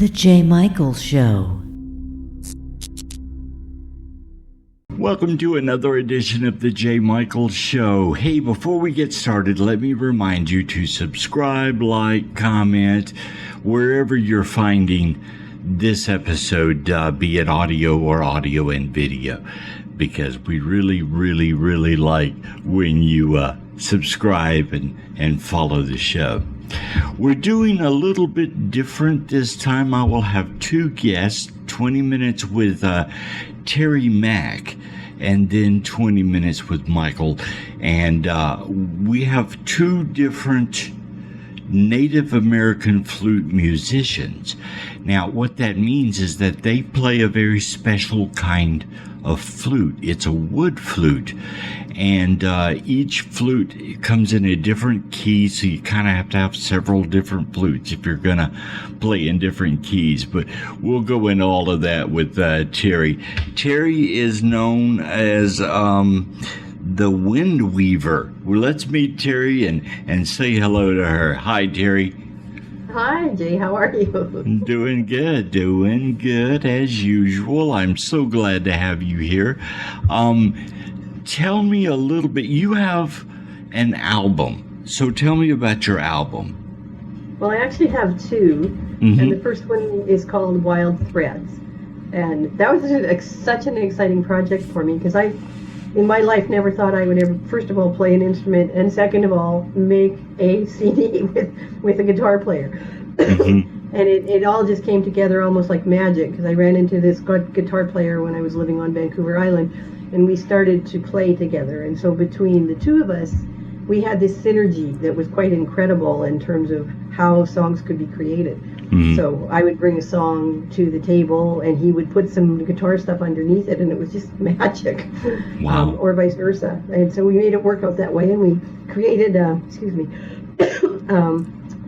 The J. Michaels Show. Welcome to another edition of the J. Michaels Show. Hey, before we get started, let me remind you to subscribe, like, comment, wherever you're finding this episode, be it audio or audio and video, because we really like when you subscribe and follow the show. We're doing a little bit different this time. I will have two guests, 20 minutes with Terry Mack, and then 20 minutes with Michael. And we have two different Native American flute musicians. Now, what that means is that they play a very special kind of flute. It's a wood flute, and each flute comes in a different key, so you kind of have to have several different flutes if you're gonna play in different keys. But we'll go into all of that with Terry. Terry is known as the Wind Weaver. Well, let's meet Terry and say hello to her. Hi, Terry. Hi, Jay. How are you? Doing good as usual. I'm so glad to have you here. Tell me a little bit. You have an album, so tell me about your album. Well, I actually have two, and the first one is called Wild Threads, and that was such an exciting project for me because I, in my life, never thought I would ever, first of all, play an instrument, and second of all, make a CD with a guitar player. And it all just came together almost like magic, because I ran into this guitar player when I was living on Vancouver Island, and we started to play together. And so between the two of us, we had this synergy that was quite incredible in terms of how songs could be created. So I would bring a song to the table, and he would put some guitar stuff underneath it, and it was just magic. Wow. Or vice versa. And so we made it work out that way, and we created,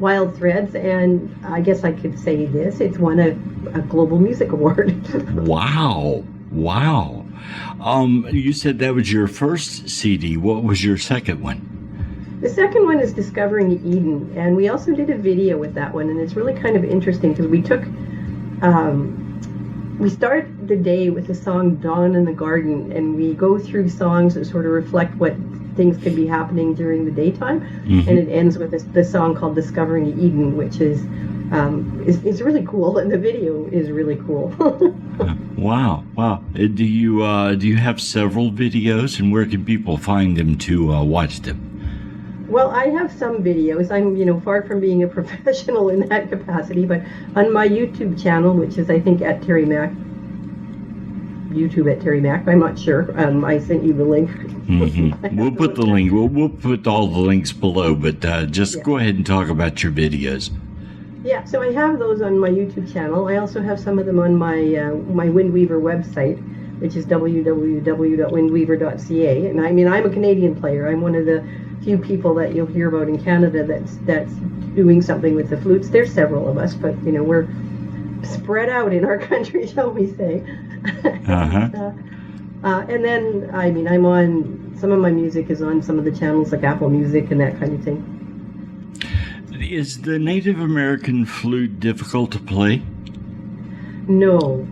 Wild Threads, and I guess I could say this, it's won a Global Music Award. Wow. You said that was your first CD. What was your second one? The second one is Discovering Eden, and we also did a video with that one, and it's really kind of interesting because we took, we start the day with the song Dawn in the Garden, and we go through songs that sort of reflect what things could be happening during the daytime, and it ends with the song called Discovering Eden, which is really cool, and the video is really cool. Wow. Do you have several videos, and where can people find them to watch them? Well, I have some videos. I'm, far from being a professional in that capacity, but on my YouTube channel, which is, I think, at Terry Mack, YouTube at Terry Mack, I'm not sure. I sent you the link. We'll put the link. We'll put all the links below, but just go ahead and talk about your videos. Yeah, so I have those on my YouTube channel. I also have some of them on my Windweaver website, which is www.windweaver.ca. And I'm a Canadian player. I'm one of the few people that you'll hear about in Canada that's doing something with the flutes. There's several of us, but we're spread out in our country, shall we say. And then I'm on, some of my music is on some of the channels like Apple Music and that kind of thing. Is the Native American flute difficult to play? No.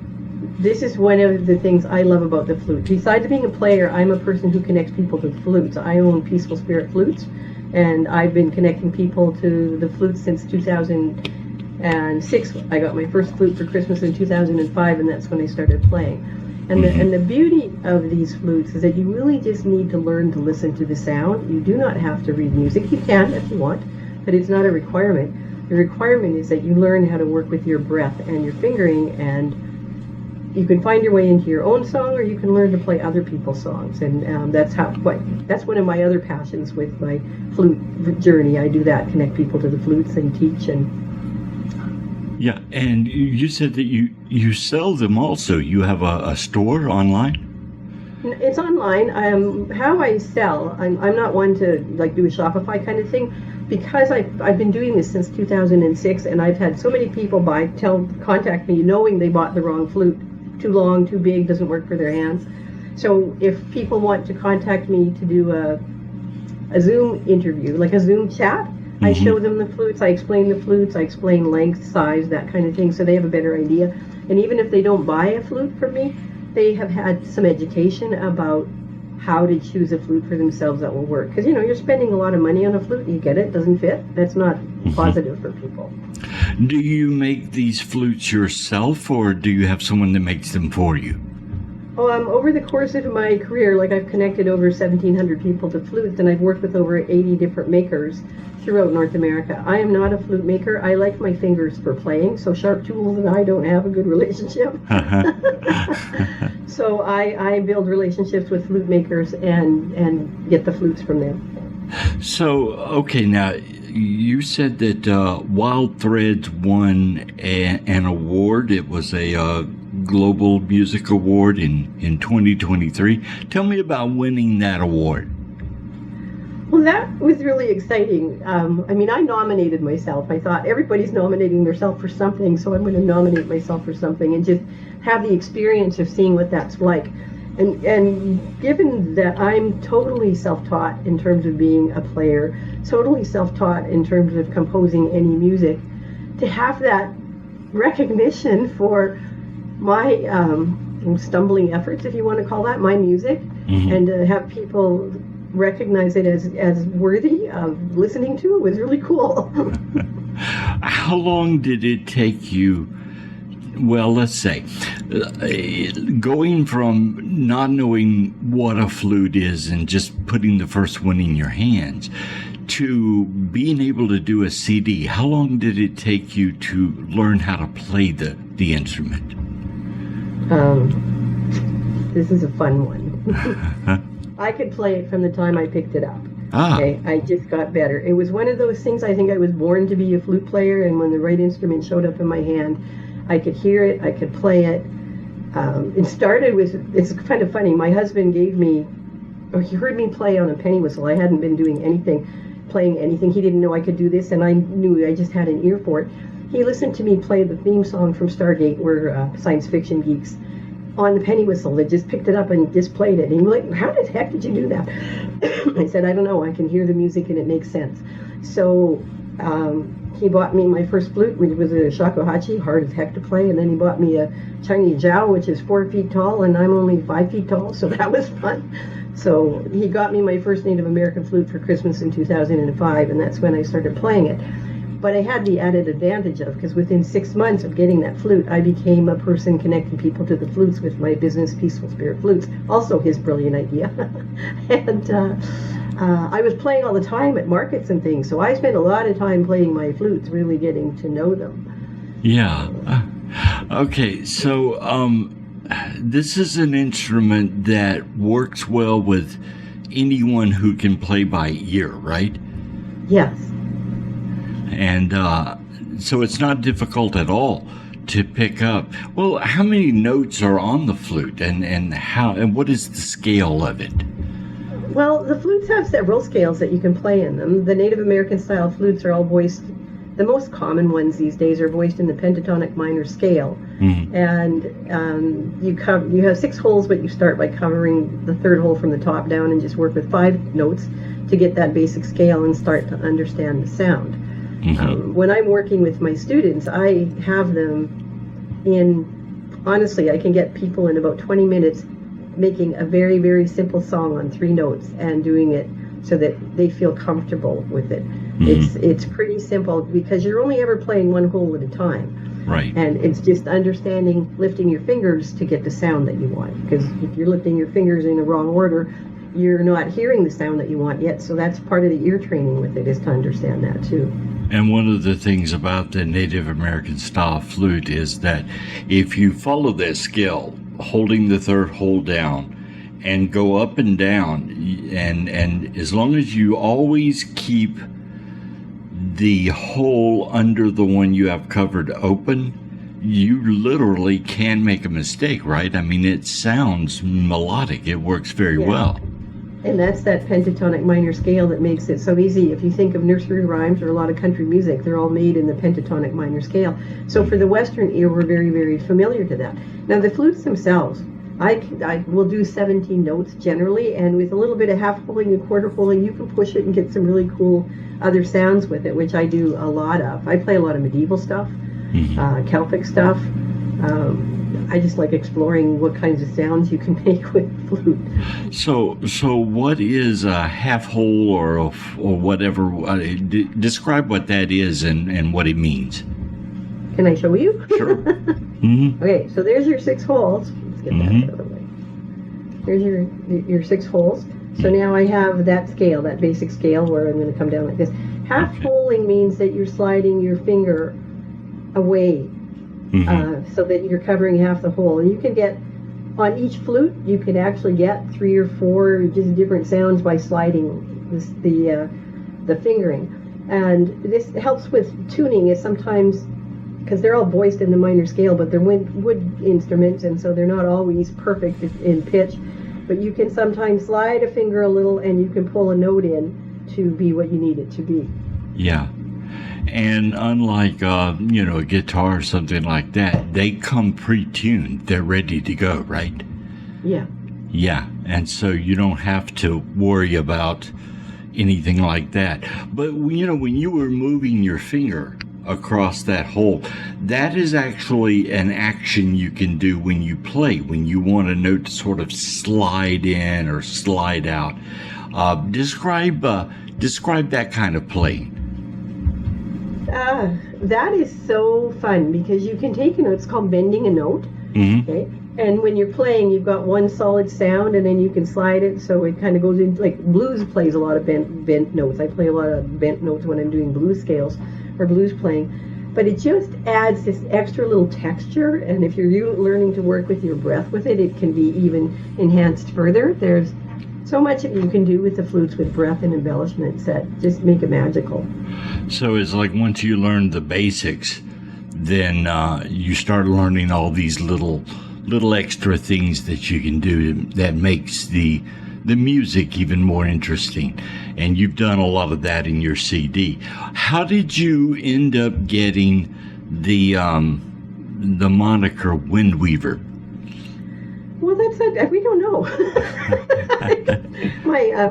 This is one of the things I love about the flute. Besides being a player, I'm a person who connects people to flutes. I own Peaceful Spirit Flutes, and I've been connecting people to the flutes since 2006. I got my first flute for Christmas in 2005, and that's when I started playing. And the beauty of these flutes is that you really just need to learn to listen to the sound. You do not have to read music. You can if you want, but it's not a requirement. The requirement is that you learn how to work with your breath and your fingering, and you can find your way into your own song, or you can learn to play other people's songs. And that's one of my other passions with my flute journey. I do that, connect people to the flutes and teach. And yeah, and you said that you sell them also. You have a store online? It's online. How I sell, I'm not one to do a Shopify kind of thing, because I've been doing this since 2006, and I've had so many people contact me knowing they bought the wrong flute. Too long, too big, doesn't work for their hands. So if people want to contact me to do a Zoom interview, like a Zoom chat, I show them the flutes, I explain the flutes, I explain length, size, that kind of thing, so they have a better idea. And even if they don't buy a flute from me, they have had some education about how to choose a flute for themselves that will work. Because, you're spending a lot of money on a flute, you get it, doesn't fit. That's not positive for people. Do you make these flutes yourself, or do you have someone that makes them for you? Over the course of my career, I've connected over 1,700 people to flutes, and I've worked with over 80 different makers throughout North America. I am not a flute maker. I like my fingers for playing, so Sharp Tools and I don't have a good relationship. So I build relationships with flute makers and get the flutes from them. So, okay, now you said that Wild Threads won an award. It was a Global Music Award in 2023. Tell me about winning that award. Well, that was really exciting. I nominated myself. I thought everybody's nominating themselves for something, so I'm going to nominate myself for something and just have the experience of seeing what that's like. And given that I'm totally self-taught in terms of being a player, totally self-taught in terms of composing any music, to have that recognition for my stumbling efforts, if you want to call that, my music, and to have people recognize it as worthy of listening to, was really cool. How long did it take you, well, let's say, going from not knowing what a flute is and just putting the first one in your hands to being able to do a CD? How long did it take you to learn how to play the instrument? This is a fun one. I could play it from the time I picked it up. Okay, I just got better. It was one of those things, I think I was born to be a flute player, and when the right instrument showed up in my hand, I could hear it, I could play it. It started with, it's kind of funny, my husband gave me, or he heard me play on a penny whistle. I hadn't been doing anything, playing anything. He didn't know I could do this, and I knew I just had an ear for it. He listened to me play the theme song from Stargate, we're science fiction geeks, on the penny whistle. They just picked it up and just played it. And he was like, how the heck did you do that? I said, I don't know. I can hear the music and it makes sense. So he bought me my first flute, which was a shakuhachi, hard as heck to play. And then he bought me a Chinese jiao, which is 4 feet tall, and I'm only 5 feet tall. So that was fun. So he got me my first Native American flute for Christmas in 2005, and that's when I started playing it. But I had the added advantage of, because within 6 months of getting that flute, I became a person connecting people to the flutes with my business, Peaceful Spirit Flutes, also his brilliant idea. And I was playing all the time at markets and things, so I spent a lot of time playing my flutes, really getting to know them. Yeah. Okay, so this is an instrument that works well with anyone who can play by ear, right? Yes. And so it's not difficult at all to pick up. Well, how many notes are on the flute, and what is the scale of it? Well, the flutes have several scales that you can play in them. The Native American style flutes are all voiced. The most common ones these days are voiced in the pentatonic minor scale. And you have 6 holes, but you start by covering the 3rd hole from the top down and just work with 5 notes to get that basic scale and start to understand the sound. When I'm working with my students, I have them honestly, I can get people in about 20 minutes making a very, very simple song on 3 notes and doing it so that they feel comfortable with it. It's pretty simple because you're only ever playing 1 hole at a time. Right. And it's just understanding, lifting your fingers to get the sound that you want. Because if you're lifting your fingers in the wrong order, you're not hearing the sound that you want yet. So that's part of the ear training with it, is to understand that too. And one of the things about the Native American style flute is that if you follow that scale, holding the 3rd hole down and go up and down, and as long as you always keep the hole under the one you have covered open, you literally can make a mistake, right? I mean, it sounds melodic. It works very well. And that's that pentatonic minor scale that makes it so easy. If you think of nursery rhymes or a lot of country music, they're all made in the pentatonic minor scale. So for the Western ear, we're very, very familiar to that. Now, the flutes themselves, I will do 17 notes generally, and with a little bit of half holing and quarter holing, you can push it and get some really cool other sounds with it, which I do a lot of. I play a lot of medieval stuff, Celtic stuff. I just like exploring what kinds of sounds you can make with flute. So what is a half hole or whatever? Describe what that is and what it means. Can I show you? Sure. Mm-hmm. Okay, so there's your 6 holes. Let's get that out of the way. Here's your 6 holes. So now I have that scale, that basic scale, where I'm going to come down like this. Half holing means that you're sliding your finger away, so that you're covering half the hole. And you can get, on each flute, you can actually get 3 or 4 just different sounds by sliding the fingering. And this helps with tuning, is sometimes, because they're all voiced in the minor scale, but they're wood instruments, and so they're not always perfect in pitch. But you can sometimes slide a finger a little, and you can pull a note in to be what you need it to be. Yeah. And unlike, a guitar or something like that, they come pre-tuned. They're ready to go, right? Yeah. Yeah. And so you don't have to worry about anything like that. But, when you were moving your finger across that hole, that is actually an action you can do when you play, when you want a note to sort of slide in or slide out. Describe that kind of playing. That is so fun, because you can take a note. It's called bending a note. Okay, and when you're playing, you've got one solid sound, and then you can slide it so it kind of goes in. Like blues plays a lot of bent notes. I play a lot of bent notes when I'm doing blues scales or blues playing, but it just adds this extra little texture. And if you're learning to work with your breath with it, it can be even enhanced further. There's so much that you can do with the flutes with breath and embellishments that just make it magical. So it's like once you learn the basics, then you start learning all these little extra things that you can do that makes the music even more interesting. And you've done a lot of that in your CD. How did you end up getting the moniker Windweaver? Well, we don't know.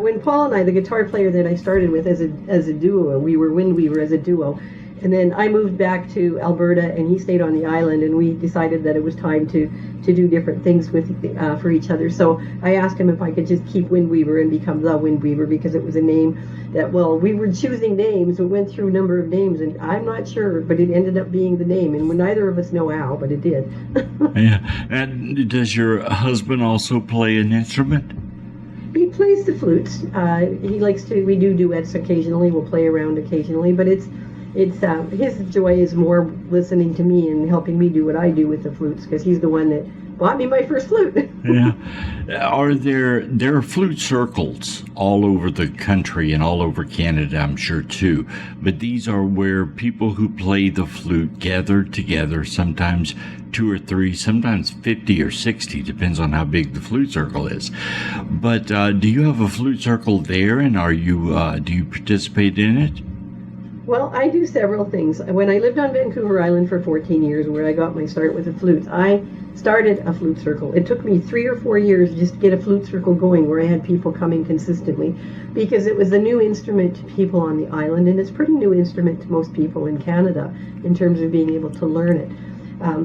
When Paul and I, the guitar player that I started with as a duo, we were Windweaver as a duo. And then I moved back to Alberta, and he stayed on the island, and we decided that it was time to do different things for each other. So I asked him if I could just keep Windweaver and become the Windweaver, because it was a name that, we were choosing names. We went through a number of names, and I'm not sure, but it ended up being the name, and neither of us know how, but it did. Yeah. And does your husband also play an instrument? He plays the flutes. He likes to. We do duets occasionally. We'll play around occasionally, but it's his joy is more listening to me and helping me do what I do with the flutes, because he's the one that bought me my first flute. Yeah. There are flute circles all over the country and all over Canada, I'm sure too. But these are where people who play the flute gather together, sometimes 2 or 3, sometimes 50 or 60, depends on how big the flute circle is. But do you have a flute circle there, and do you participate in it? Well, I do several things. When I lived on Vancouver Island for 14 years, where I got my start with the flutes, I started a flute circle. It took me 3 or 4 years just to get a flute circle going, where I had people coming consistently, because it was a new instrument to people on the island, and it's a pretty new instrument to most people in Canada in terms of being able to learn it.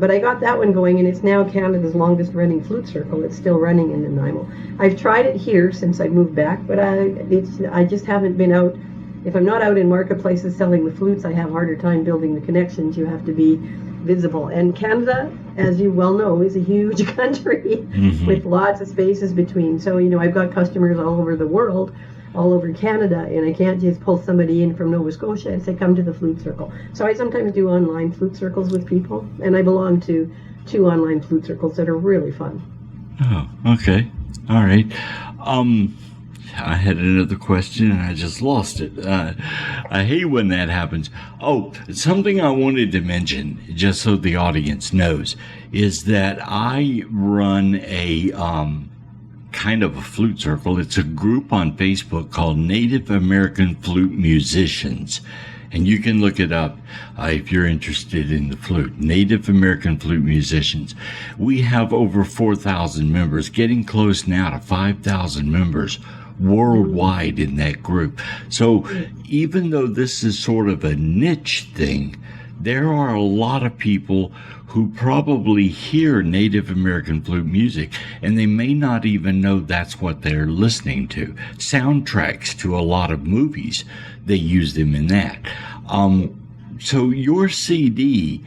But I got that one going, and it's now Canada's longest running flute circle. It's still running in Nanaimo. I've tried it here since I moved back, but I just haven't been out. If I'm not out in marketplaces selling the flutes, I have a harder time building the connections. You have to be visible. And Canada, as you well know, is a huge country with lots of spaces between. So, I've got customers all over the world, all over Canada, and I can't just pull somebody in from Nova Scotia and say, come to the flute circle. So I sometimes do online flute circles with people, and I belong to 2 online flute circles that are really fun. Oh, okay. All right. I had another question and I just lost it. I hate when that happens. Oh, something I wanted to mention, just so the audience knows, is that I run a kind of a flute circle. It's a group on Facebook called Native American Flute Musicians. and you can look it up if you're interested in the flute. Native American flute musicians. We have over 4,000 members, getting close now to 5,000 members worldwide in that group. So even though this is sort of a niche thing, there are a lot of people who probably hear Native American flute music, and they may not even know that's what they're listening to. Soundtracks to a lot of movies, they use them in that. So your CD,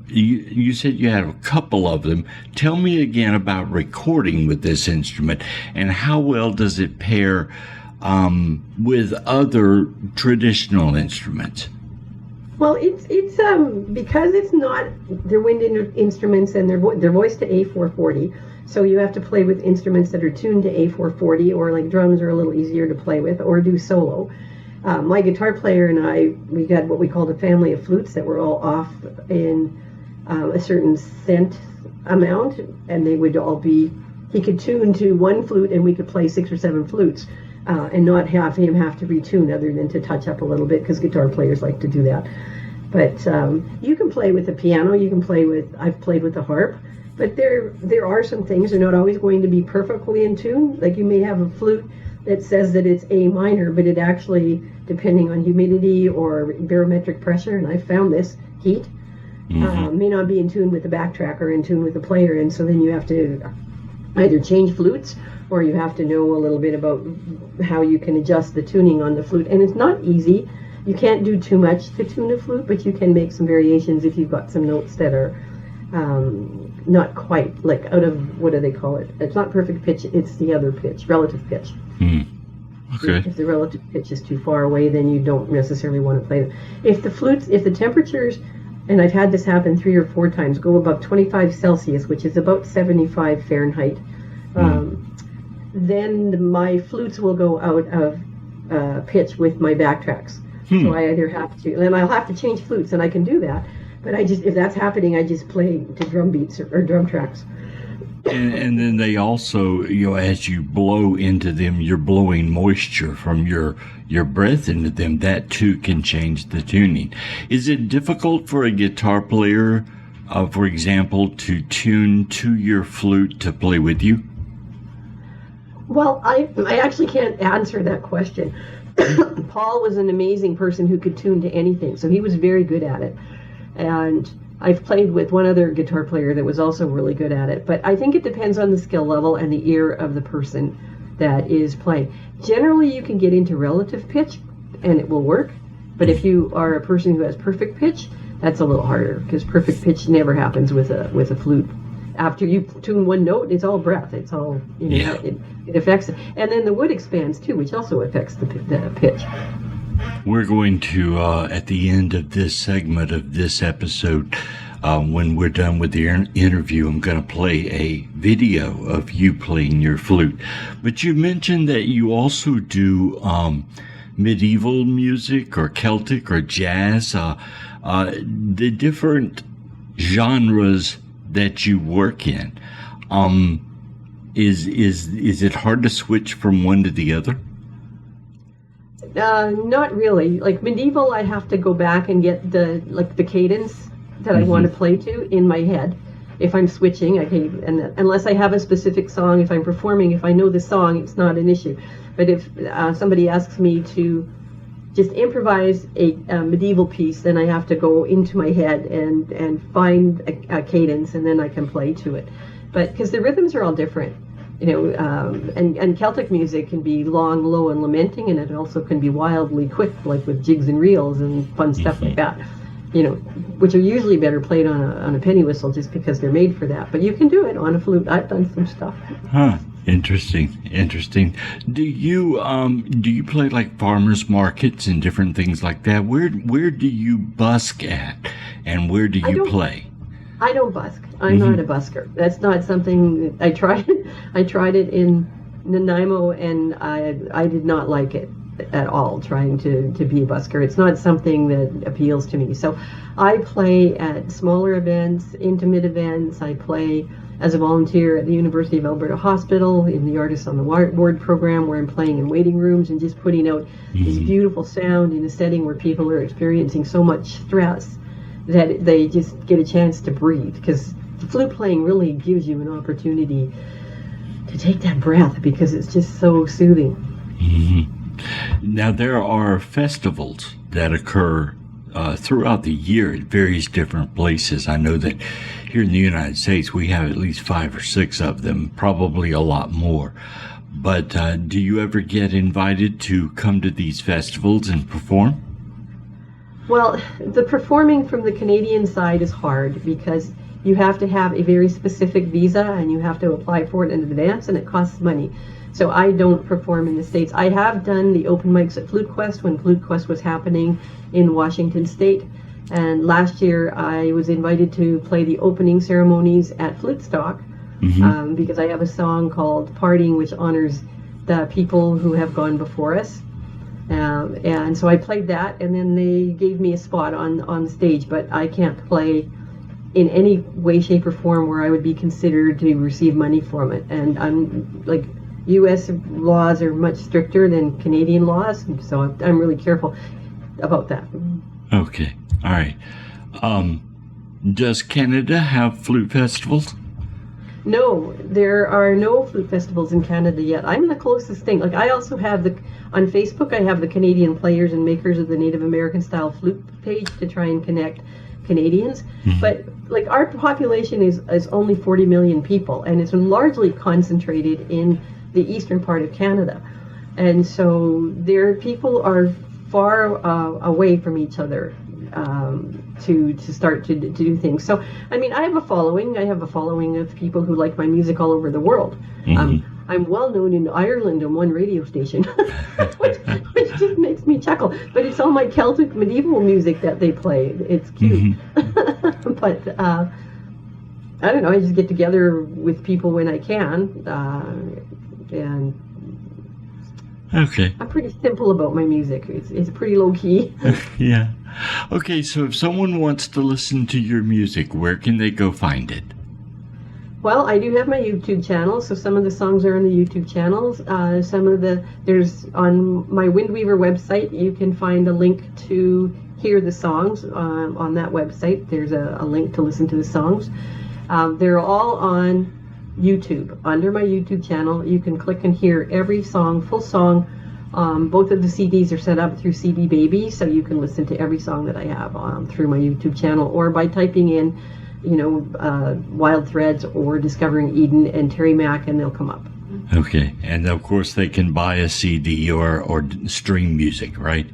you said you had a couple of them. Tell me again about recording with this instrument, and how well does it pair with other traditional instruments? Well, it's because it's not, they're wind instruments, and they're voiced to A440, so you have to play with instruments that are tuned to A440, or like drums are a little easier to play with, or do solo. My guitar player and we got what we called a family of flutes that were all off in a certain cent amount, and they would all be, he could tune to one flute and we could play 6 or 7 flutes. And not have him have to retune, other than to touch up a little bit, because guitar players like to do that. But you can play with the piano, I've played with the harp, but there are some things, they're not always going to be perfectly in tune. Like you may have a flute that says that it's A minor, but it actually, depending on humidity or barometric pressure, and I found this, heat, may not be in tune with the backtrack or in tune with the player, and so then you have to either change flutes, or you have to know a little bit about how you can adjust the tuning on the flute. And it's not easy. You can't do too much to tune a flute, but you can make some variations if you've got some notes that are not quite, like out of, what do they call it? It's not perfect pitch, it's the other pitch, relative pitch. Okay. If the relative pitch is too far away, then you don't necessarily want to play them. If the temperatures, and I've had this happen 3 or 4 times, go above 25 Celsius, which is about 75 Fahrenheit, then my flutes will go out of pitch with my backtracks. So I either have to, and I'll have to change flutes, and I can do that. But if that's happening, I just play to drum beats or drum tracks. And then they also, as you blow into them, you're blowing moisture from your breath into them. That too can change the tuning. Is it difficult for a guitar player, for example, to tune to your flute to play with you? Well, I actually can't answer that question. Paul was an amazing person who could tune to anything, so he was very good at it. And I've played with one other guitar player that was also really good at it. But I think it depends on the skill level and the ear of the person that is playing. Generally, you can get into relative pitch, and it will work. But if you are a person who has perfect pitch, that's a little harder, because perfect pitch never happens with a flute. After you tune one note, it's all breath. It's all, it affects it. And then the wood expands too, which also affects the pitch. We're going to, at the end of this segment of this episode, when we're done with the interview, I'm going to play a video of you playing your flute. But you mentioned that you also do medieval music or Celtic or jazz, the different genres that you work in. Is it hard to switch from one to the other? Not really. Like medieval, I have to go back and get the cadence that I want to play to in my head. If I'm switching, unless I have a specific song, if I'm performing, if I know the song, it's not an issue. But if somebody asks me to just improvise a medieval piece, then I have to go into my head and find a cadence, and then I can play to it. But because the rhythms are all different, and Celtic music can be long, low, and lamenting, and it also can be wildly quick, like with jigs and reels and fun stuff like that. Which are usually better played on a penny whistle, just because they're made for that. But you can do it on a flute. I've done some stuff. Huh. Interesting. Do you play like farmers markets and different things like that? Where do you busk at, and where do you play? I don't busk. I'm not a busker. That's not something I tried. I tried it in Nanaimo, and I did not like it at all, trying to be a busker. It's not something that appeals to me. So I play at smaller events, intimate events. I play as a volunteer at the University of Alberta Hospital in the Artists on the Ward program, where I'm playing in waiting rooms and just putting out this beautiful sound in a setting where people are experiencing so much stress that they just get a chance to breathe. Because flute playing really gives you an opportunity to take that breath, because it's just so soothing. Now, there are festivals that occur throughout the year at various different places. I know that here in the United States we have at least 5 or 6 of them, probably a lot more. But do you ever get invited to come to these festivals and perform? Well, the performing from the Canadian side is hard, because you have to have a very specific visa and you have to apply for it in advance, and it costs money. So I don't perform in the States. I have done the open mics at Flute Quest when Flute Quest was happening in Washington State. And last year I was invited to play the opening ceremonies at Flute Stock, because I have a song called Parting, which honors the people who have gone before us. And so I played that, and then they gave me a spot on stage, but I can't play in any way, shape, or form where I would be considered to receive money from it. And I'm like, U.S. laws are much stricter than Canadian laws, so I'm really careful about that. Okay, all right. Does Canada have flute festivals? No, there are no flute festivals in Canada yet. I'm the closest thing. Like, I also have on Facebook, I have the Canadian Players and Makers of the Native American Style Flute page to try and connect Canadians. But like, our population is only 40 million people, and it's largely concentrated in the eastern part of Canada. And so people are far away from each other to start to do things. So, I mean, I have a following of people who like my music all over the world. I'm well known in Ireland on one radio station, which just makes me chuckle. But it's all my Celtic medieval music that they play. It's cute. But I don't know, I just get together with people when I can. And okay, I'm pretty simple about my music. It's pretty low key. Yeah. Okay, so if someone wants to listen to your music, where can they go find it? Well, I do have my YouTube channel, so some of the songs are on the YouTube channels. There's on my Windweaver website, you can find a link to hear the songs on that website. There's a link to listen to the songs. They're all on YouTube. Under my YouTube channel, you can click and hear every song, full song. Both of the CDs are set up through CD Baby, so you can listen to every song that I have through my YouTube channel, or by typing in, Wild Threads or Discovering Eden and Terry Mack, and they'll come up. Okay, and of course they can buy a CD or stream music, right?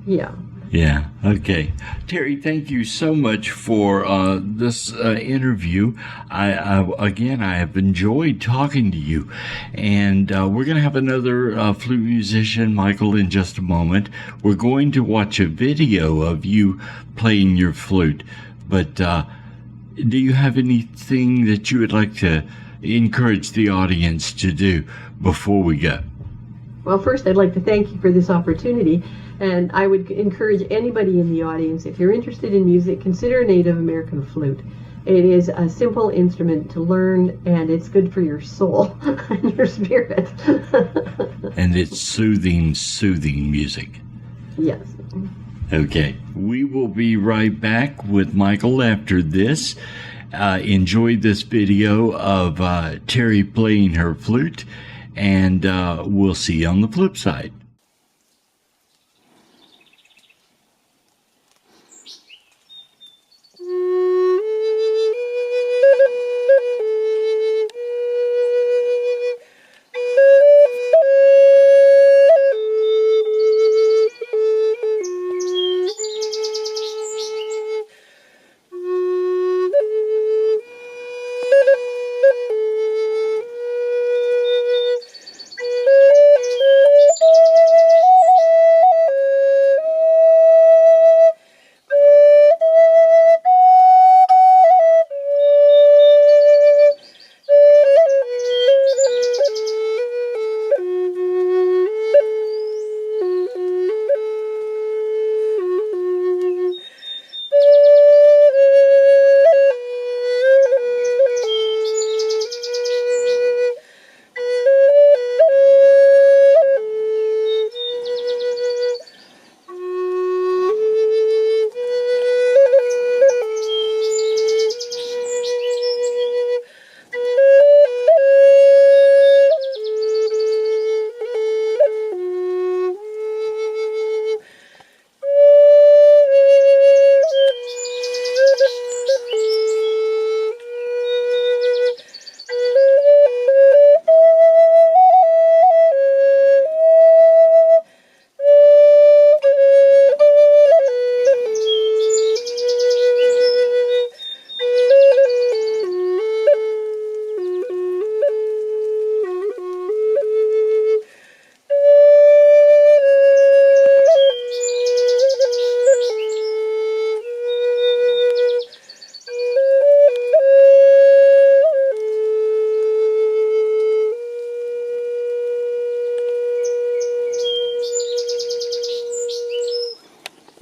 Yeah. Yeah, okay. Terry, thank you so much for this interview. I have enjoyed talking to you. And we're going to have another flute musician, Michael, in just a moment. We're going to watch a video of you playing your flute. But do you have anything that you would like to encourage the audience to do before we go? Well, first, I'd like to thank you for this opportunity. And I would encourage anybody in the audience, if you're interested in music, consider a Native American flute. It is a simple instrument to learn, and it's good for your soul and your spirit. And it's soothing music. Yes. Okay. We will be right back with Michael after this. Enjoy this video of Terry playing her flute, and we'll see you on the flip side.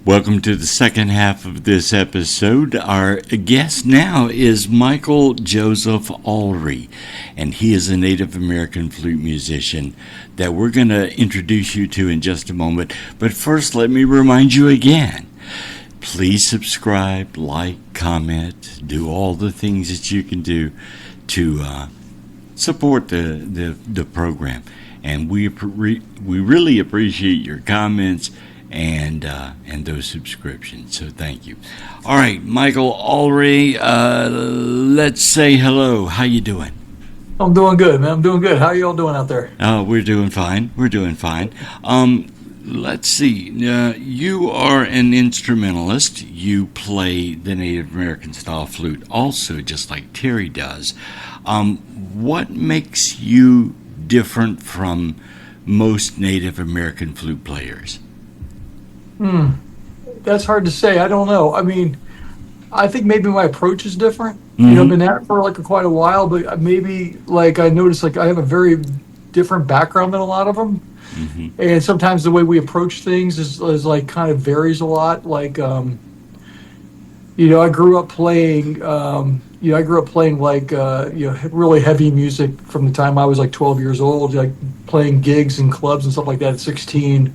Welcome to the second half of this episode. Our guest now is Michael Joseph Ulery, and he is a Native American flute musician that we're going to introduce you to in just a moment. But first, let me remind you again, please subscribe, like, comment, do all the things that you can do to support the program. And we really appreciate your comments and those subscriptions. So thank you. All right, Michael Ulery, let's say hello. How you doing? I'm doing good, man. I'm doing good. How are you all doing out there? We're doing fine. Let's see. You are an instrumentalist. You play the Native American style flute also, just like Terry does. What makes you different from most Native American flute players? That's hard to say. I don't know. I mean, I think maybe my approach is different. You know, I've been at it for quite a while, but maybe I noticed I have a very different background than a lot of them. And sometimes the way we approach things is kind of varies a lot. I grew up playing really heavy music from the time I was 12 years old, playing gigs and clubs and stuff like that at 16.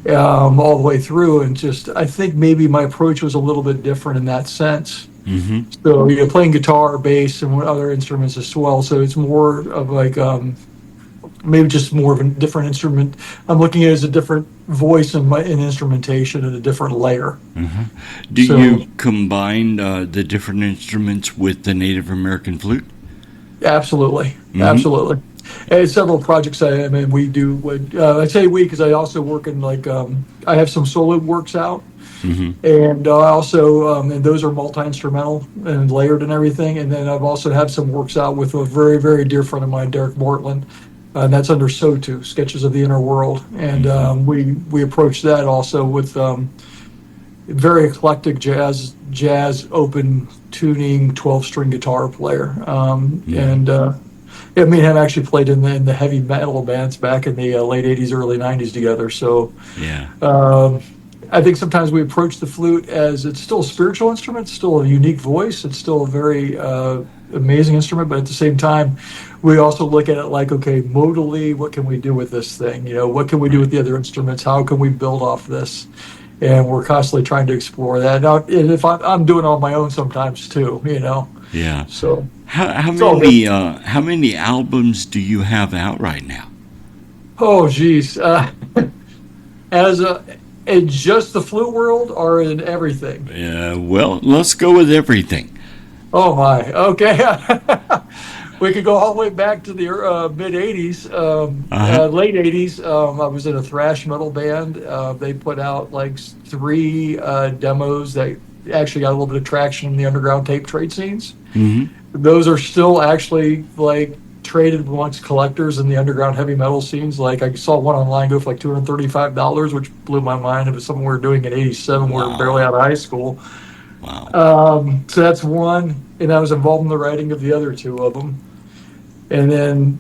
All the way through, and I think maybe my approach was a little bit different in that sense. So playing guitar, bass, and other instruments as well. So it's more of maybe just more of a different instrument. I'm looking at it as a different voice and instrumentation at a different layer. Do you combine the different instruments with the Native American flute? Absolutely, absolutely. And several projects we do. I say we because I also work in I have some solo works out, and also and those are multi-instrumental and layered and everything. And then I've also had some works out with a very, very dear friend of mine, Derek Mortland, and that's under SOTU, Sketches of the Inner World. And we approach that also with very eclectic jazz open tuning 12-string guitar player, me and him actually played in the heavy metal bands back in the late 80s, early 90s together. So I think sometimes we approach the flute as it's still a spiritual instrument, it's still a unique voice, it's still a very amazing instrument, but at the same time, we also look at it okay, modally, what can we do with this thing? What can we do with the other instruments? How can we build off this? And we're constantly trying to explore that. Now, and if I'm doing it on my own sometimes too, Yeah. So how many albums do you have out right now? Oh, geez. In just the flute world or in everything? Yeah. Well, let's go with everything. Oh my. Okay. We could go all the way back to the mid '80s, late '80s. I was in a thrash metal band. They put out 3 demos that actually got a little bit of traction in the underground tape trade scenes. Those are still actually traded amongst collectors in the underground heavy metal scenes. I saw one online go for $235, which blew my mind. It was something we were doing in '87. Wow. We were barely out of high school. Wow. So that's one, and I was involved in the writing of the other 2 of them. And then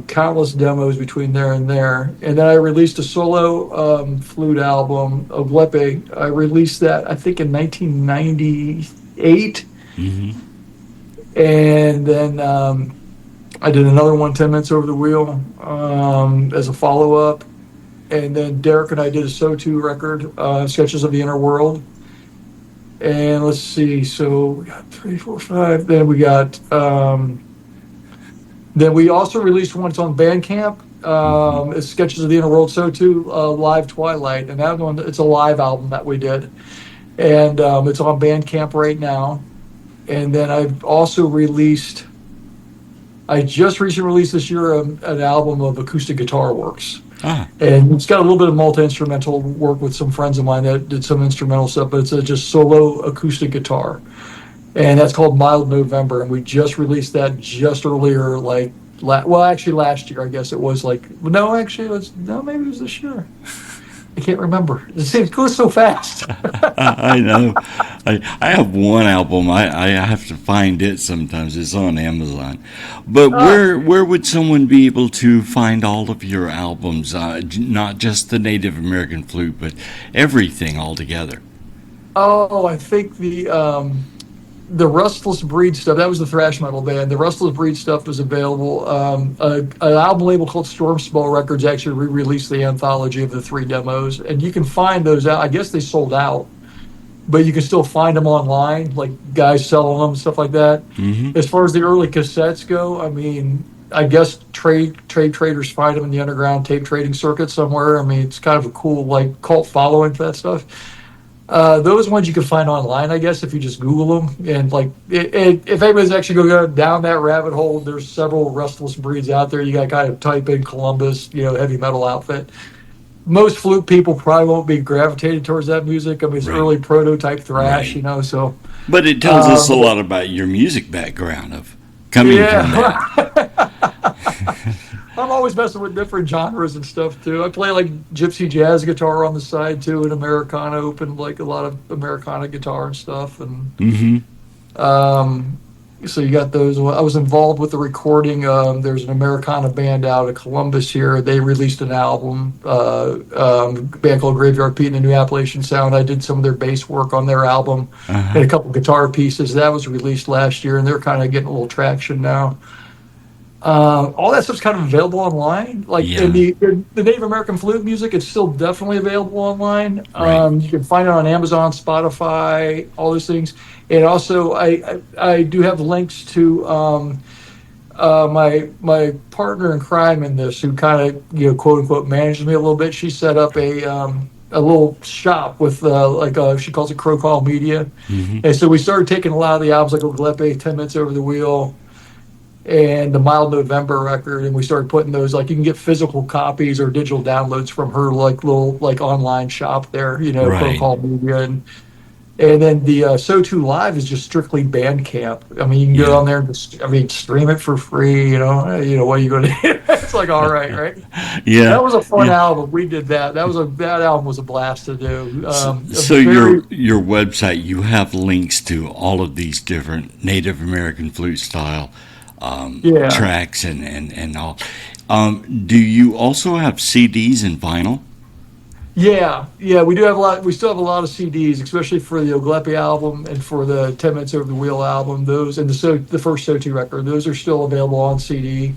countless demos between there and there. And then I released a solo flute album, Oglepe. I released that, I think, in 1998. And then I did another one, 10 Minutes Over the Wheel, as a follow-up. And then Derek and I did a SOTU record, Sketches of the Inner World. And let's see, so we got 3, 4, 5. Then we got... Then we also released one. It's on Bandcamp. It's Sketches of the Inner World, SOTU Live Twilight, and that one, it's a live album that we did, and it's on Bandcamp right now. And then I've also released. I just recently released this year an album of acoustic guitar works, and it's got a little bit of multi-instrumental work with some friends of mine that did some instrumental stuff, but it's just solo acoustic guitar. And that's called Mild November, and we just released that just earlier, actually last year, I guess it was maybe it was this year. I can't remember. It goes so fast. I know. I have one album. I have to find it sometimes. It's on Amazon. But where would someone be able to find all of your albums? Not just the Native American flute, but everything altogether. Oh, I think the Rustless Breed stuff, that was the thrash metal band. The Rustless Breed stuff is available. An album label called Storm Spell Records actually re-released the anthology of the 3 demos, and you can find those out. I guess they sold out, but you can still find them online, like guys selling them, stuff like that. Mm-hmm. As far as the early cassettes go, I mean, I guess trade traders find them in the underground tape trading circuit somewhere. I mean, it's kind of a cool, like, cult following for that stuff. Those ones you can find online, I guess, if you just Google them. And like, if anybody's actually going to go down that rabbit hole, there's several Restless Breeds out there. You got to kind of type in Columbus, heavy metal outfit. Most flute people probably won't be gravitated towards that music. I mean, it's early prototype thrash, so. But it tells us a lot about your music background of coming from that. I'm always messing with different genres and stuff too. I play like gypsy jazz guitar on the side too, and Americana, open like a lot of Americana guitar and stuff. And so you got those. I was involved with the recording. There's an Americana band out of Columbus here. They released an album, a band called Graveyard Pete and the New Appalachian Sound. I did some of their bass work on their album and a couple guitar pieces. That was released last year, and they're kind of getting a little traction now. All that stuff's kind of available online. Like in the Native American flute music, it's still definitely available online. You can find it on Amazon, Spotify, all those things. And also, I do have links to my partner in crime in this, who kind of quote unquote managed me a little bit. She set up a little shop with she calls it Crow Call Media, and so we started taking a lot of the albums like Oglepe, 10 Minutes Over the Wheel, and the Mild November record, and we started putting those, like, you can get physical copies or digital downloads from her like little like online shop there, Crow Call Media, and then the So Too Live is just strictly Bandcamp. I mean, you can go on there and just, stream it for free. What are you going to do? It's like, all right. Yeah, that was a fun album. We did that. That album was a blast to do. So your website, you have links to all of these different Native American flute style tracks and all. Do you also have CDs and vinyl? Yeah, we do have a lot. We still have a lot of CDs, especially for the Oglepe album and for the 10 Minutes Over the Wheel album. Those and the first So2 record, those are still available on CD.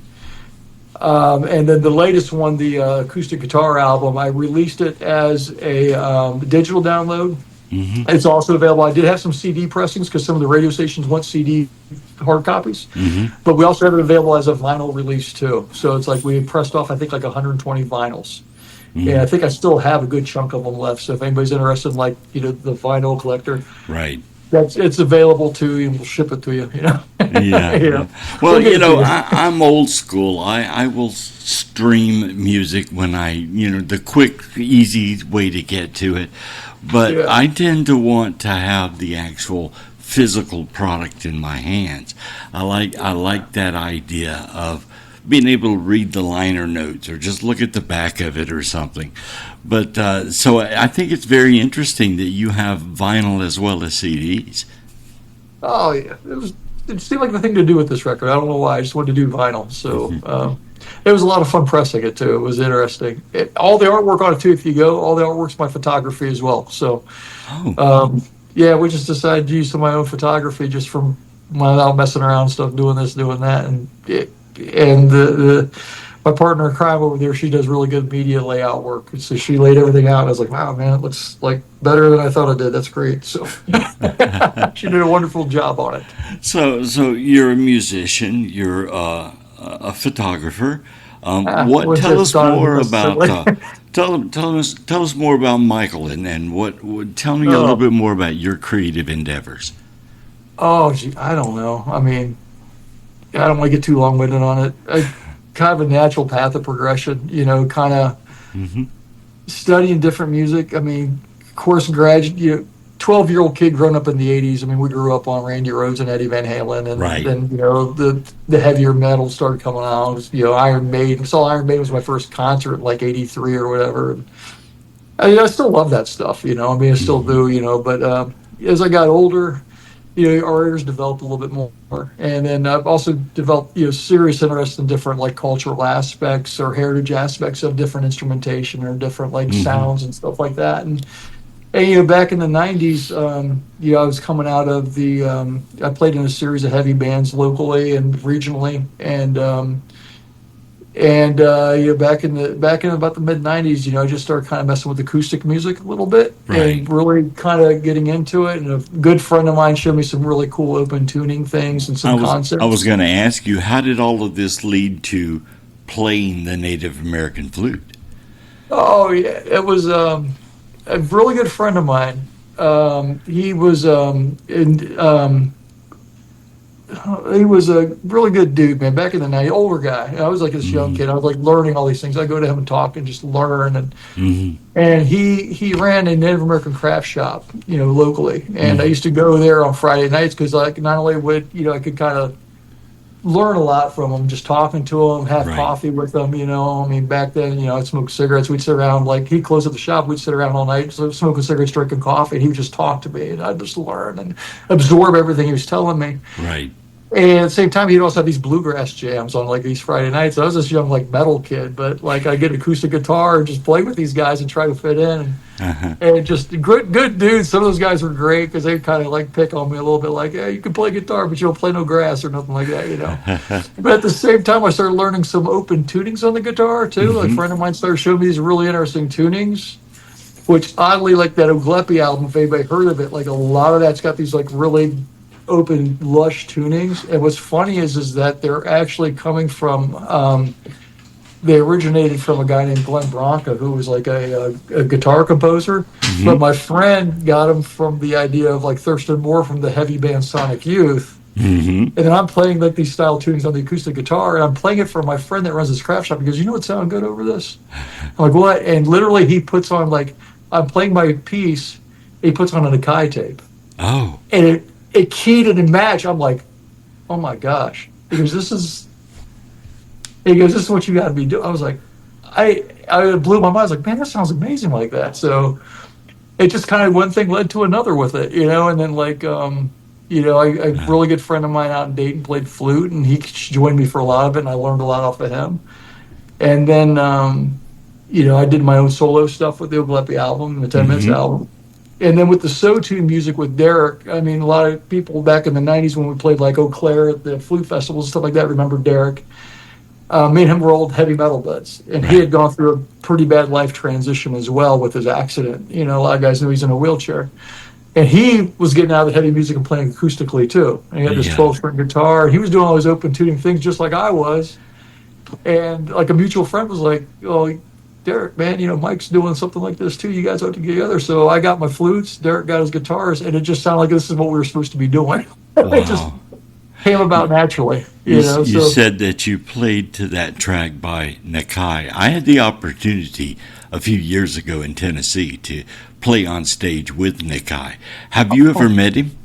And then the latest one, the acoustic guitar album, I released it as a digital download. It's also available. I did have some CD pressings because some of the radio stations want CD hard copies, but we also have it available as a vinyl release too. So it's like we pressed off, I think, like 120 vinyls. And I think I still have a good chunk of them left. So if anybody's interested in, like, the vinyl collector, it's available to you, and we'll ship it to you. Well, I'm old school. I will stream music when the quick, easy way to get to it. But I tend to want to have the actual physical product in my hands. I like that idea of being able to read the liner notes or just look at the back of it or something. But so I think it's very interesting that you have vinyl as well as CDs. Oh, yeah. It seemed like the thing to do with this record. I don't know why. I just wanted to do vinyl. So it was a lot of fun pressing it, too. It was interesting. All the artwork on it, too, if you go, all the artwork's my photography as well. So, we just decided to use some of my own photography just from when I'm out messing around and stuff, doing this, doing that. And my partner in crime over there, she does really good media layout work. So she laid everything out. And I was like, wow, man, it looks like better than I thought it did. That's great. So she did a wonderful job on it. So you're a musician. You're a photographer. Tell us more about tell us more about Michael and tell me a little bit more about your creative endeavors. Oh, gee, I don't know. I mean, I don't want to get too long-winded on it. Kind of a natural path of progression, kind of studying different music. I mean, of course, 12-year-old kid growing up in the 80s. I mean, we grew up on Randy Rhoads and Eddie Van Halen, and then, the heavier metal started coming out. Iron Maiden. I saw Iron Maiden was my first concert in like 83 or whatever. I still love that stuff, you know. I mean, I still do, you know. But as I got older, you know, our ears developed a little bit more, and then I've also developed, you know, serious interest in different like cultural aspects or heritage aspects of different instrumentation or different like sounds and stuff like that. And you know, back in the '90s, you know, I was coming out of the. I played in a series of heavy bands locally and regionally, and you know, back in about the mid '90s, you know, I just started kind of messing with acoustic music a little bit and really kind of getting into it. And a good friend of mine showed me some really cool open tuning things and some concepts. I was going to ask you, how did all of this lead to playing the Native American flute? Oh yeah, it was a really good friend of mine. He was he was a really good dude, man. Back in the night, older guy. I was like this young kid. I was like learning all these things. I go to him and talk and just learn. And he ran a Native American craft shop, you know, locally. And I used to go there on Friday nights because like not only would, you know, I could kind of learn a lot from him, just talking to him, have coffee with him, you know. I mean, back then, you know, I'd smoke cigarettes. We'd sit around, like, he'd close up the shop. We'd sit around all night, so smoking cigarettes, drinking coffee, and he would just talk to me, and I'd just learn and absorb everything he was telling me. Right. And at the same time, he'd also have these bluegrass jams on, like, these Friday nights. I was this young, like, metal kid, but, like, I'd get an acoustic guitar and just play with these guys and try to fit in. And just good dudes. Some of those guys were great because they kind of, like, pick on me a little bit, like, yeah, you can play guitar, but you don't play no grass or nothing like that, you know. But at the same time, I started learning some open tunings on the guitar, too. Like, a friend of mine started showing me these really interesting tunings, which, oddly, like that Ulery album, if anybody heard of it, like, a lot of that's got these, like, really open lush tunings. And what's funny is that they're actually coming from they originated from a guy named Glenn Branca, who was like a guitar composer. But my friend got him from the idea of like Thurston Moore from the heavy band Sonic Youth. And then I'm playing like these style tunings on the acoustic guitar, and I'm playing it for my friend that runs this craft shop. He goes, you know what sound good over this? I'm like, what? And literally he puts on, like, I'm playing my piece, he puts on an Akai tape. Oh. And it keyed and it matched. I'm like, oh my gosh. He goes, this is what you got to be doing. I was like, I blew my mind. I was like, man, that sounds amazing like that. So it just kind of one thing led to another with it, you know. And then like, you know, a really good friend of mine out in Dayton played flute, and he joined me for a lot of it, and I learned a lot off of him. And then, you know, I did my own solo stuff with the Ulery album, the 10 Minutes album. And then with the So-Tune music with Derek, I mean, a lot of people back in the 90s when we played like Eau Claire at the flute festivals and stuff like that remember Derek. Me and him were old heavy metal buds. And he had gone through a pretty bad life transition as well with his accident. You know, a lot of guys know he's in a wheelchair. And he was getting out of the heavy music and playing acoustically too. And he had this 12-string guitar. And he was doing all those open tuning things just like I was. And like a mutual friend was like, oh, Derek, man, you know, Mike's doing something like this too. You guys ought to get together. So I got my flutes, Derek got his guitars, and it just sounded like this is what we were supposed to be doing. Wow. It just came about naturally. You know, you said that you played to that track by Nakai. I had the opportunity a few years ago in Tennessee to play on stage with Nakai. Have you ever met him?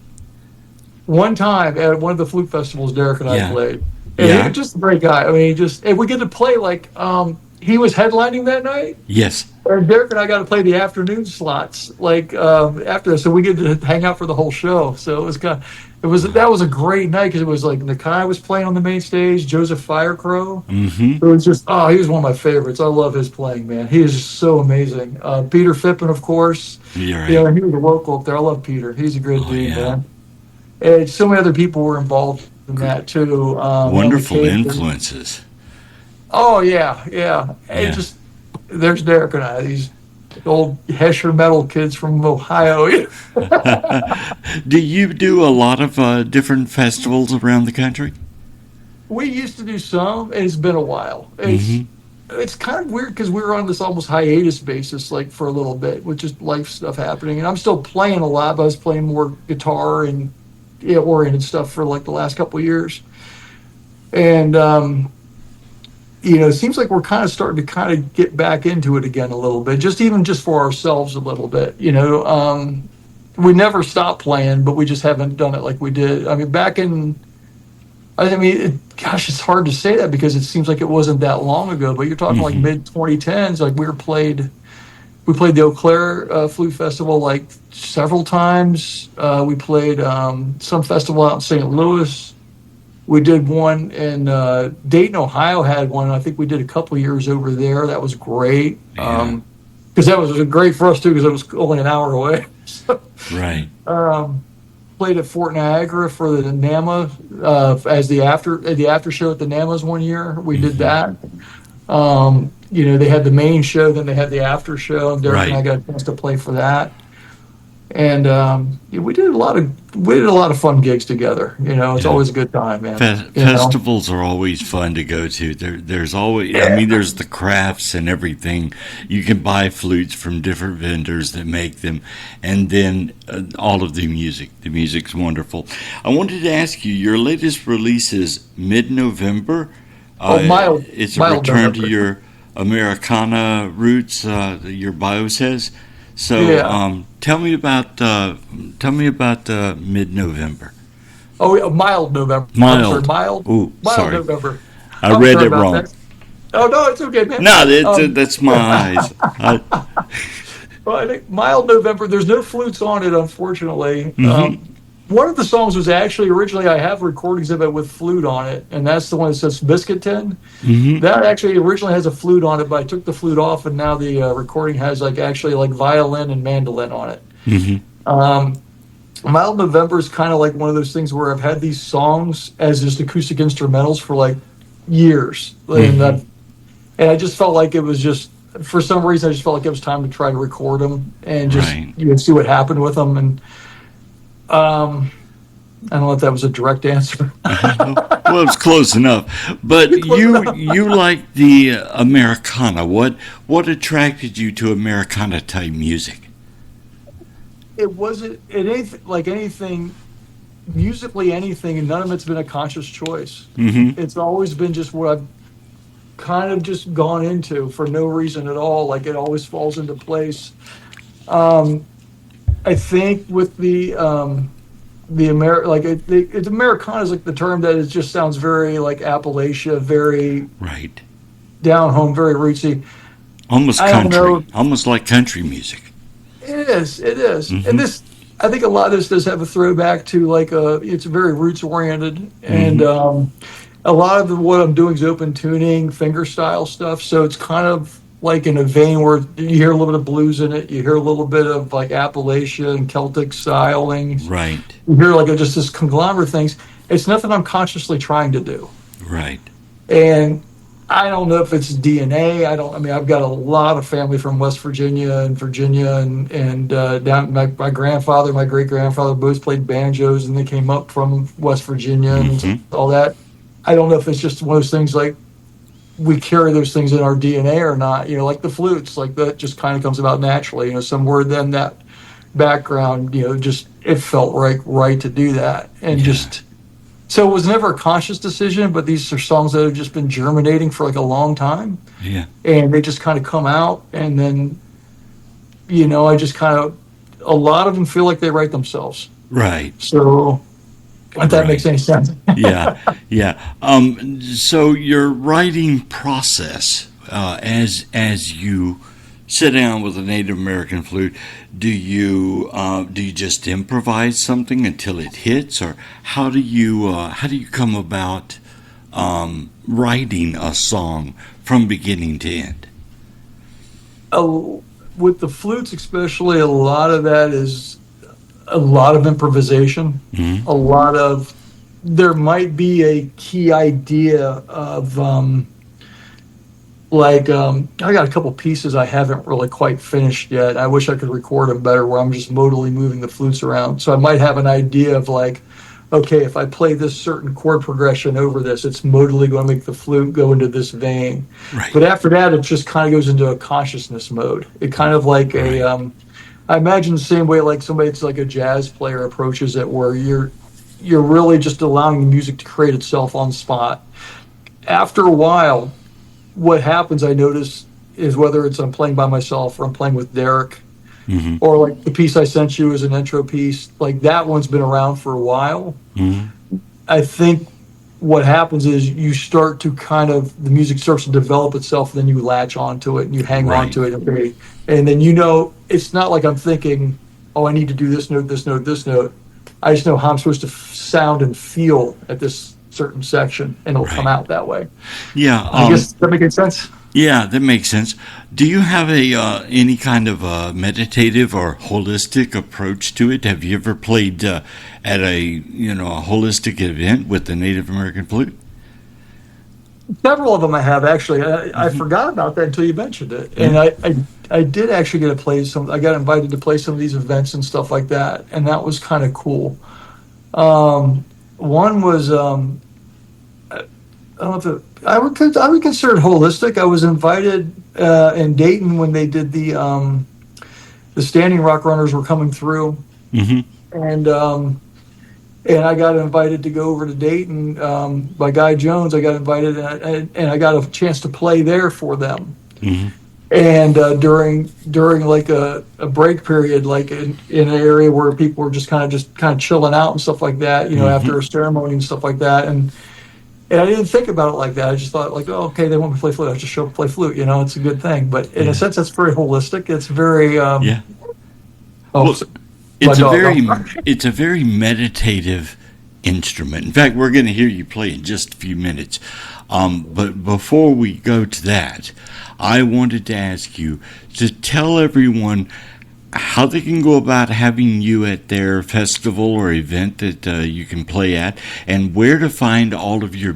One time at one of the flute festivals, Derek and I played. And he was just a great guy. I mean, and we get to play like, he was headlining that night. Yes. And Derek and I got to play the afternoon slots, like after this, so we get to hang out for the whole show. So it was that was a great night because it was like Nakai was playing on the main stage, Joseph Firecrow. It was just he was one of my favorites. I love his playing, man. He is just so amazing. Peter Phippen, of course. Yeah, right. Yeah, he was a local up there. I love Peter. He's a great dude, man. And so many other people were involved in that too. Wonderful influences. Oh yeah. And just there's Derek and I, these old Hesher metal kids from Ohio. Do you do a lot of different festivals around the country? We used to do some, and it's been a while. It's kind of weird because we were on this almost hiatus basis, like for a little bit, with just life stuff happening. And I'm still playing a lot, but I was playing more guitar and oriented stuff for like the last couple of years. And you know, it seems like we're kind of starting to kind of get back into it again a little bit, just for ourselves a little bit. You know, we never stopped playing, but we just haven't done it like we did. I mean, gosh, it's hard to say that because it seems like it wasn't that long ago, but you're talking like mid 2010s, like we were played we played the Eau Claire Flute Festival like several times. We played some festival out in St. Louis. We did one in Dayton, Ohio had one. I think we did a couple years over there. That was great. Yeah. Because that was great for us too, because it was only an hour away. So, Right. played at Fort Niagara for the NAMA as the after show at the NAMAs one year. We did that. They had the main show, then they had the after show, and Derek and I got a chance to play for that. And we did a lot of fun gigs together. It's always a good time, man. Festivals are always fun to go to. There's always, there's the crafts and everything. You can buy flutes from different vendors that make them, and then all of the music. The music's wonderful. I wanted to ask you, your latest release is mid-November. Mild. It's a mild return November. to your Americana roots. Your bio says. So, tell me about mid-November. Oh, mild November. Mild. I'm sorry, mild. Ooh, mild sorry. November. I I'm read sorry it about wrong. that. Oh no, it's okay, man. No, that's my eyes. Well, I think mild November. There's no flutes on it, unfortunately. Mm-hmm. One of the songs was actually originally I have recordings of it with flute on it, and that's the one that says Biscuit Tin. Mm-hmm. That actually originally has a flute on it, but I took the flute off, and now the recording has actually violin and mandolin on it. Mm-hmm. Mild November is kind of like one of those things where I've had these songs as just acoustic instrumentals for years, Mm-hmm. and I just felt like it was just, for some reason, I just felt like it was time to try to record them and just see what happened with them. And I don't know if that was a direct answer. Well, it's close enough. But you like the Americana. What attracted you to Americana type music? It wasn't anything musically, anything, and none of it's been a conscious choice. Mm-hmm. It's always been just what I've kind of just gone into for no reason at all. It always falls into place. I think with the Americana is the term that just sounds very Appalachia, very down home, very rootsy. Almost I don't country, know. almost like country music. It is. Mm-hmm. And this, I think a lot of this does have a throwback to it's very roots oriented, and a lot of what I'm doing is open tuning, finger style stuff. So it's kind of in a vein where you hear a little bit of blues in it, you hear a little bit of Appalachia and Celtic styling. Right. You hear just this conglomerate of things. It's nothing I'm consciously trying to do. Right. And I don't know if it's DNA. I've got a lot of family from West Virginia and down my grandfather, my great grandfather both played banjos, and they came up from West Virginia and all that. I don't know if it's just one of those things we carry those things in our DNA or not, like the flutes, that just kind of comes about naturally, somewhere then that background, just, it felt right to do that. And so it was never a conscious decision, but these are songs that have just been germinating for a long time. Yeah. And they just kind of come out, and then, I just a lot of them feel like they write themselves. Right. So, if that makes any sense. Yeah. So your writing process, as you sit down with a Native American flute, do you just improvise something until it hits, or how do you come about writing a song from beginning to end? With the flutes, especially, a lot of that is a lot of improvisation. Mm-hmm. There might be a key idea of I got a couple pieces I haven't really quite finished yet. I wish I could record them better, where I'm just modally moving the flutes around. So I might have an idea of okay, if I play this certain chord progression over this, it's modally going to make the flute go into this vein. Right. But after that, it just kind of goes into a consciousness mode. It kind of I imagine the same way somebody that's a jazz player approaches it, where you're really just allowing the music to create itself on the spot. After a while, what happens, I notice, is whether it's I'm playing by myself or I'm playing with Derek, or the piece I sent you as an intro piece, that one's been around for a while. Mm-hmm. I think what happens is you start to the music starts to develop itself, and then you latch onto it and you hang on to it. Okay. And then, it's not like I'm thinking, oh, I need to do this note, this note, this note. I just know how I'm supposed to sound and feel at this certain section, and it'll come out that way. Yeah. I guess that makes sense. Yeah, that makes sense. Do you have any kind of meditative or holistic approach to it? Have you ever played at a holistic event with the Native American flute? Several of them I have, actually. I forgot about that until you mentioned it. And I did actually get to play some. I got invited to play some of these events and stuff like that, and that was kind of cool. One was I don't know if I would consider it holistic. I was invited in Dayton when they did the Standing Rock Runners were coming through, and I got invited to go over to Dayton by Guy Jones. I got invited, and I got a chance to play there for them. And during like a break period, like in an area where people were just kind of chilling out and stuff like that, after a ceremony and stuff like that, and I didn't think about it like that. I just thought, like, oh, okay, they want me to play flute. I just show up and play flute. It's a good thing. But in a sense, that's very holistic. It's very it's a very meditative instrument. In fact, we're going to hear you play in just a few minutes. But before we go to that, I wanted to ask you to tell everyone how they can go about having you at their festival or event that you can play at, and where to find all of your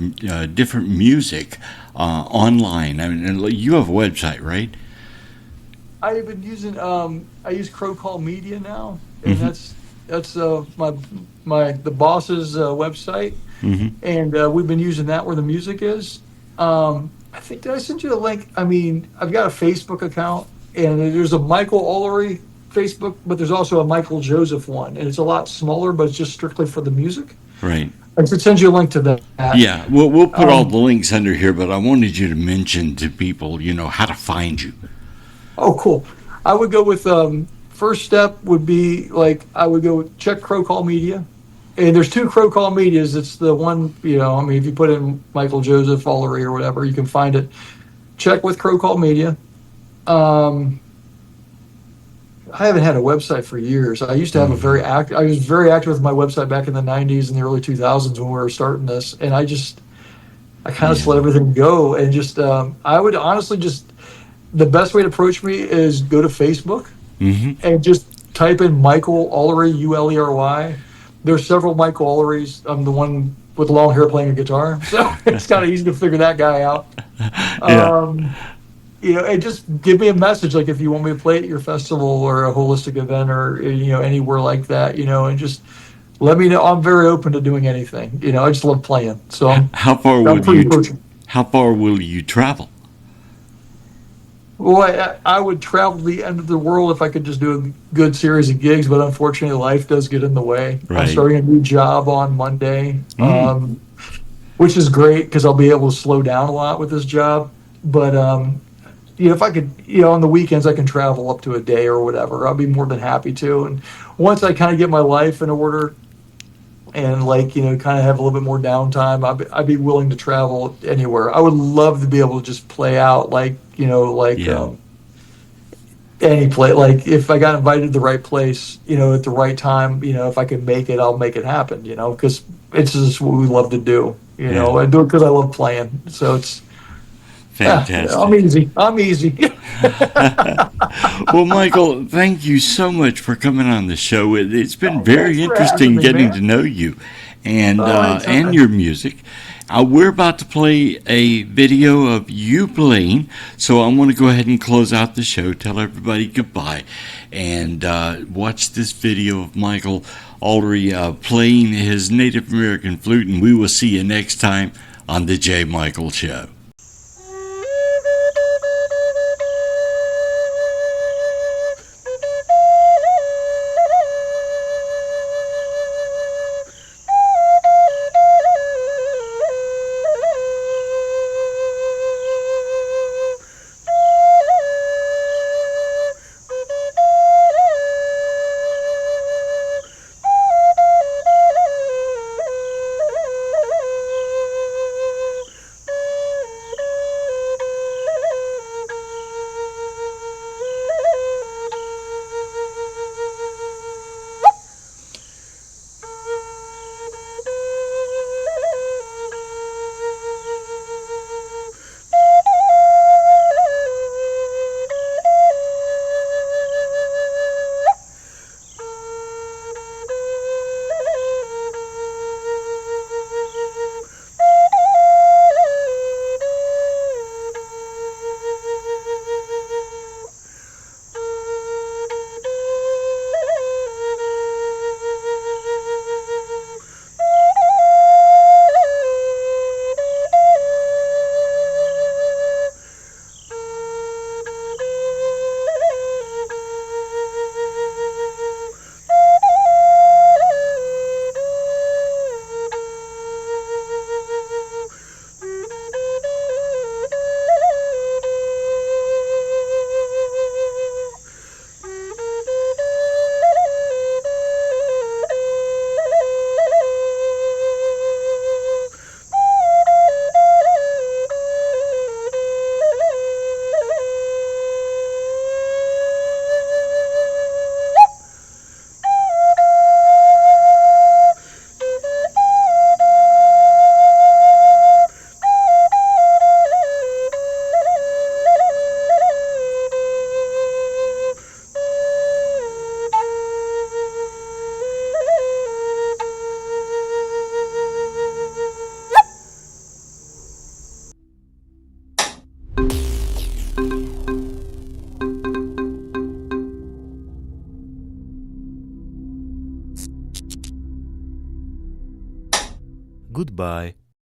different music online. I mean, you have a website, right? I've been using I use Crow Call Media now, and that's the boss's website, and we've been using that where the music is. I think, did I send you a link? I mean, I've got a Facebook account, and there's a Michael Ulery Facebook, but there's also a Michael Joseph one, and it's a lot smaller, but it's just strictly for the music. Right. I could send you a link to that. Yeah, we'll put all the links under here, but I wanted you to mention to people, how to find you. Oh, cool. I would go with first step would be I would go check Crow Call Media, and there's two Crow Call Medias. It's the one, if you put in Michael Joseph Ulery or whatever, you can find it. Check with Crow Call Media. I haven't had a website for years. I used to have I was very active with my website back in the 90s and the early 2000s when we were starting this. And I kind of just let everything go. And I would honestly the best way to approach me is go to Facebook and just type in Michael Ulery, Ulery. There's several Michael Ulerys. I'm the one with long hair playing a guitar. So it's kind of easy to figure that guy out. And just give me a message, like if you want me to play at your festival or a holistic event or anywhere like that, and just let me know. I'm very open to doing anything. I just love playing. So how far will you travel? Well, I would travel to the end of the world if I could just do a good series of gigs, but unfortunately, life does get in the way. Right. I'm starting a new job on Monday, which is great because I'll be able to slow down a lot with this job. But if I could, on the weekends, I can travel up to a day or whatever. I'll be more than happy to. And once I kind of get my life in order and kind of have a little bit more downtime, I'd be willing to travel anywhere. I would love to be able to just play out any place. Like if I got invited to the right place, at the right time, if I can make it, I'll make it happen, because it's just what we love to do, I do it because I love playing. So it's fantastic. Yeah, I'm easy. Well, Michael, thank you so much for coming on the show. It's been very interesting getting to know you and your music. We're about to play a video of you playing, so I want to go ahead and close out the show, tell everybody goodbye, and watch this video of Michael Ulery playing his Native American flute, and we will see you next time on The J. Michael Show. Goodbye.